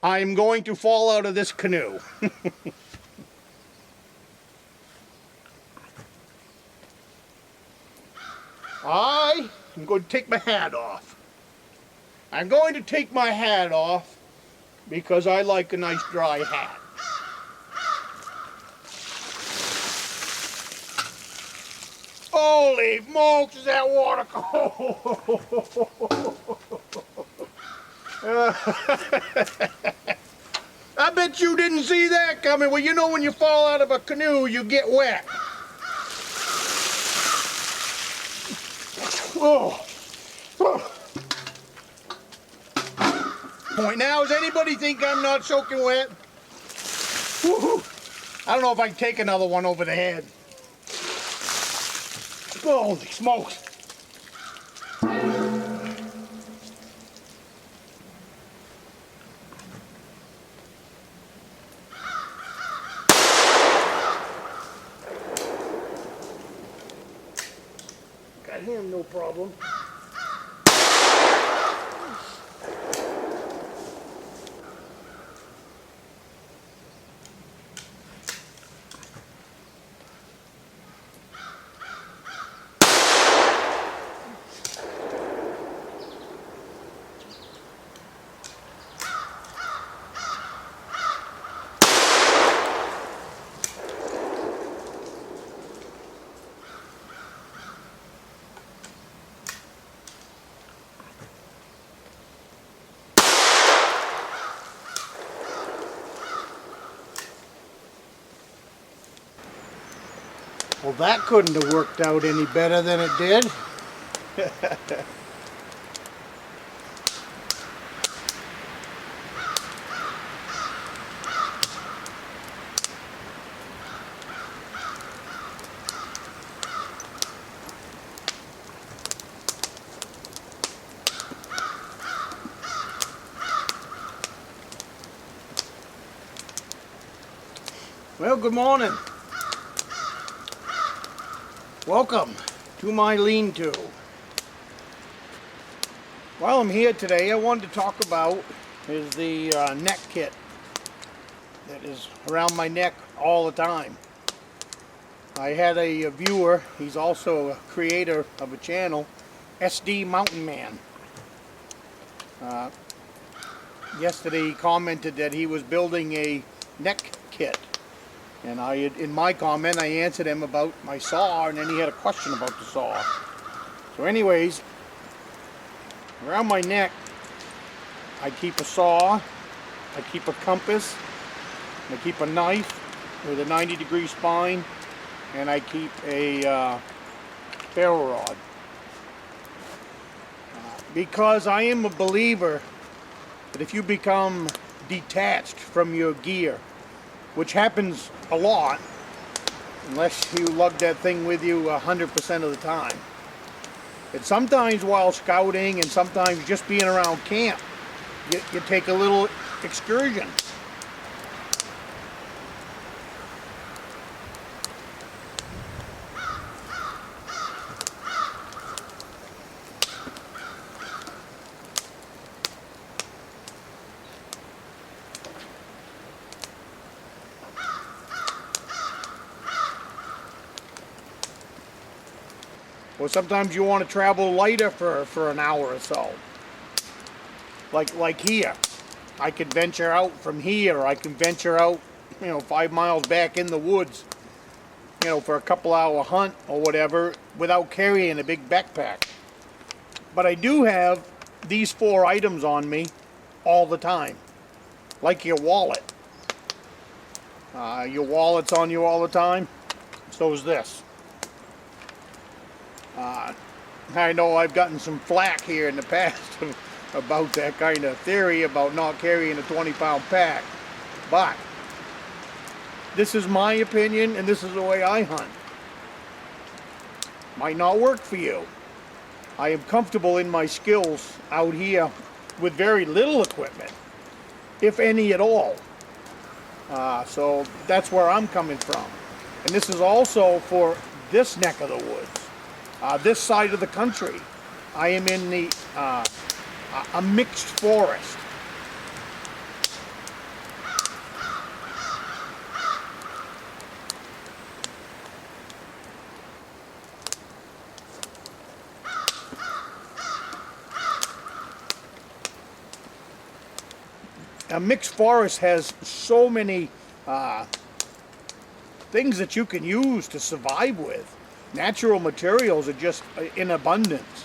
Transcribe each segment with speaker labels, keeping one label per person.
Speaker 1: I'm going to fall out of this canoe. I am going to take my hat off. I'm going to take my hat off because I like a nice dry hat. Holy smokes, is that water cold? I bet you didn't see that coming. Well, you know when you fall out of a canoe, you get wet. Oh. Point now, does anybody think I'm not soaking wet? I don't know if I can take another one over the head. Holy smokes. Got him, no problem. Well, that couldn't have worked out any better than it did. Well, good morning. Welcome to my lean-to. While I'm here today, I wanted to talk about is the neck kit that is around my neck all the time. I had a viewer, he's also a creator of a channel, SD Mountain Man. Yesterday he commented that he was building a neck kit. And in my comment, I answered him about my saw, and then he had a question about the saw. So anyways, around my neck, I keep a saw, I keep a compass, I keep a knife with a 90-degree spine, and I keep a ferro rod. Because I am a believer that if you become detached from your gear, which happens a lot, unless you lug that thing with you 100% of the time. And sometimes while scouting and sometimes just being around camp, you take a little excursion. Or sometimes you want to travel lighter for an hour or so. Like here. I could venture out from here. I can venture out, 5 miles back in the woods, for a couple-hour hunt or whatever without carrying a big backpack. But I do have these 4 items on me all the time. Like your wallet. Your wallet's on you all the time. So is this. I know I've gotten some flack here in the past about that kind of theory about not carrying a 20-pound pack, but this is my opinion and this is the way I hunt. Might not work for you. I am comfortable in my skills out here with very little equipment, if any at all. So that's where I'm coming from. And this is also for this neck of the woods. This side of the country, I am in the a mixed forest. a mixed forest has so many things that you can use to survive with. Natural materials are just in abundance.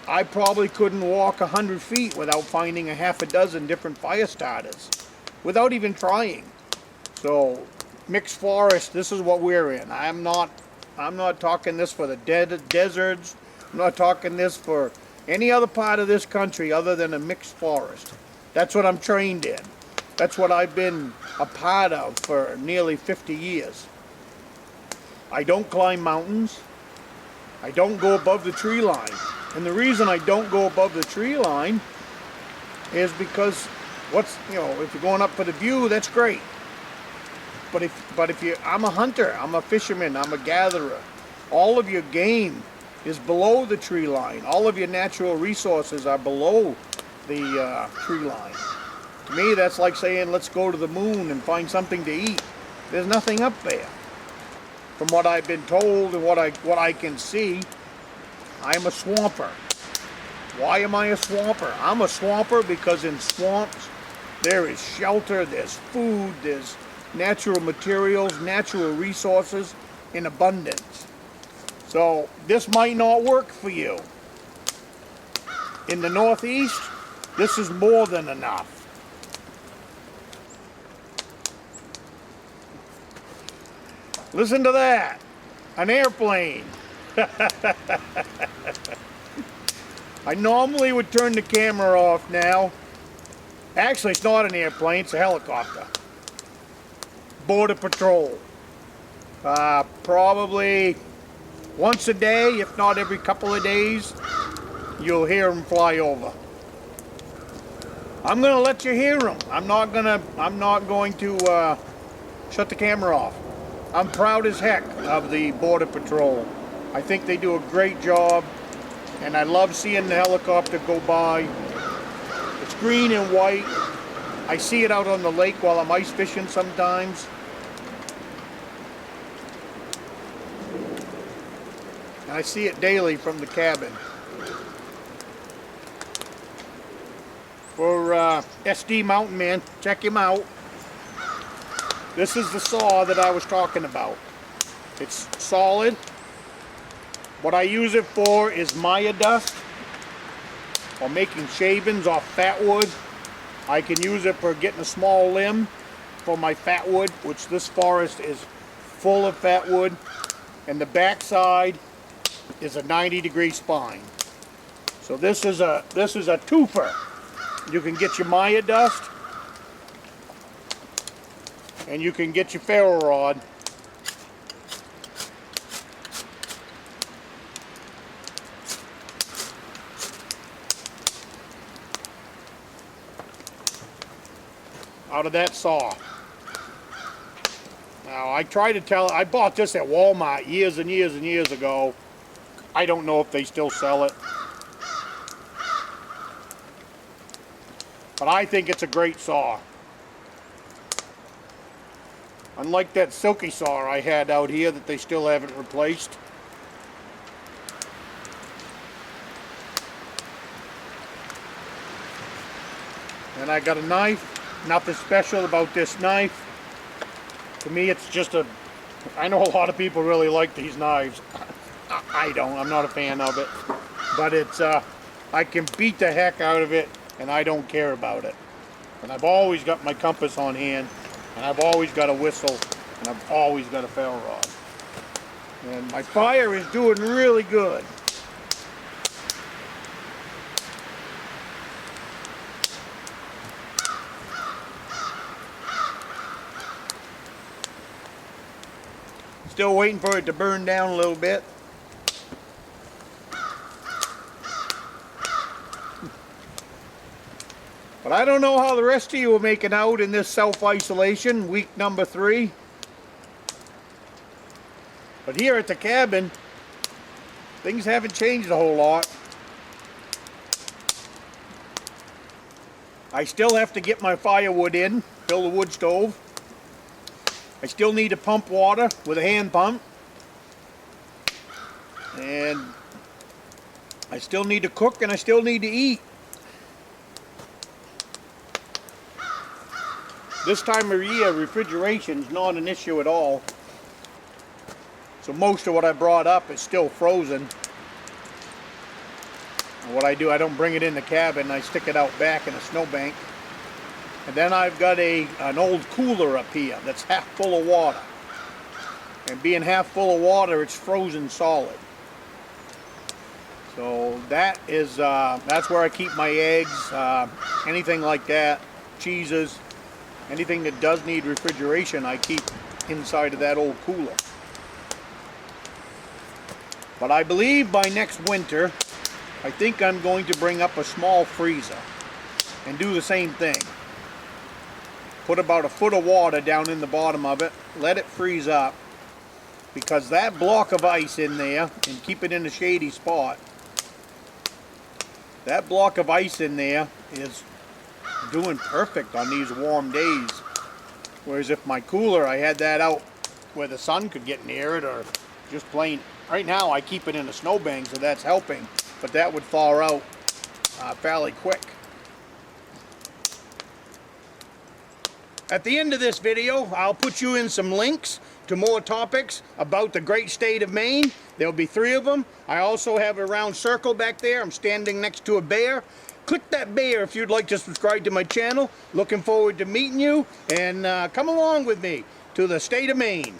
Speaker 1: I probably couldn't walk 100 feet without finding a half a dozen different fire starters, without even trying. So, mixed forest, this is what we're in. I'm not talking this for the deserts. I'm not talking this for any other part of this country other than a mixed forest. That's what I'm trained in. That's what I've been a part of for nearly 50 years. I don't climb mountains. I don't go above the tree line. And the reason I don't go above the tree line is because if you're going up for the view, that's great. But I'm a hunter, I'm a fisherman, I'm a gatherer. All of your game is below the tree line. All of your natural resources are below the tree line. To me, that's like saying, let's go to the moon and find something to eat. There's nothing up there. From what I've been told and what I can see, I'm a swamper. Why am I a swamper? I'm a swamper because in swamps, there is shelter, there's food, there's natural materials, natural resources in abundance. So this might not work for you. In the Northeast, this is more than enough. Listen to that, an airplane. I normally would turn the camera off now. Actually, it's not an airplane, it's a helicopter. Border Patrol. Probably once a day, if not every couple of days, you'll hear them fly over. I'm gonna let you hear them. I'm not going to shut the camera off. I'm proud as heck of the Border Patrol. I think they do a great job, and I love seeing the helicopter go by. It's green and white. I see it out on the lake while I'm ice fishing sometimes. And I see it daily from the cabin. For SD Mountain Man, check him out. This is the saw that I was talking about. It's solid. What I use it for is Maya dust, or making shavings off fat wood. I can use it for getting a small limb for my fat wood, which this forest is full of fat wood. And the back side is a 90-degree spine. So this is a twofer. You can get your Maya dust, and you can get your ferro rod. Out of that saw. Now I bought this at Walmart years and years and years ago. I don't know if they still sell it. But I think it's a great saw. Unlike that silky saw I had out here that they still haven't replaced. And I got a knife. Nothing special about this knife. To me, it's just I know a lot of people really like these knives. I don't. I'm not a fan of it. But it's, I can beat the heck out of it, and I don't care about it. And I've always got my compass on hand, and I've always got a whistle, and I've always got a ferro rod. And my fire is doing really good. Still waiting for it to burn down a little bit. But I don't know how the rest of you are making out in this self-isolation, week number 3. But here at the cabin, things haven't changed a whole lot. I still have to get my firewood in, build a wood stove. I still need to pump water with a hand pump. And I still need to cook, and I still need to eat. This time of year, refrigeration is not an issue at all. So most of what I brought up is still frozen. And what I do, I don't bring it in the cabin. I stick it out back in a snowbank. And then I've got an old cooler up here that's half full of water. And being half full of water, it's frozen solid. So that is, that's where I keep my eggs, anything like that, cheeses, anything that does need refrigeration, I keep inside of that old cooler. But I believe by next winter, I think I'm going to bring up a small freezer and do the same thing. Put about a foot of water down in the bottom of it, let it freeze up, because that block of ice in there, and keep it in a shady spot, that block of ice in there is doing perfect on these warm days. Whereas if my cooler, I had that out where the sun could get near it, or just plain, right now I keep it in a snowbank, so that's helping, but that would thaw out fairly quick. At the end of this video, I'll put you in some links to more topics about the great state of Maine. There'll be 3 of them. I also have a round circle back there. I'm standing next to a bear. Click that bear if you'd like to subscribe to my channel. Looking forward to meeting you, and come along with me to the state of Maine.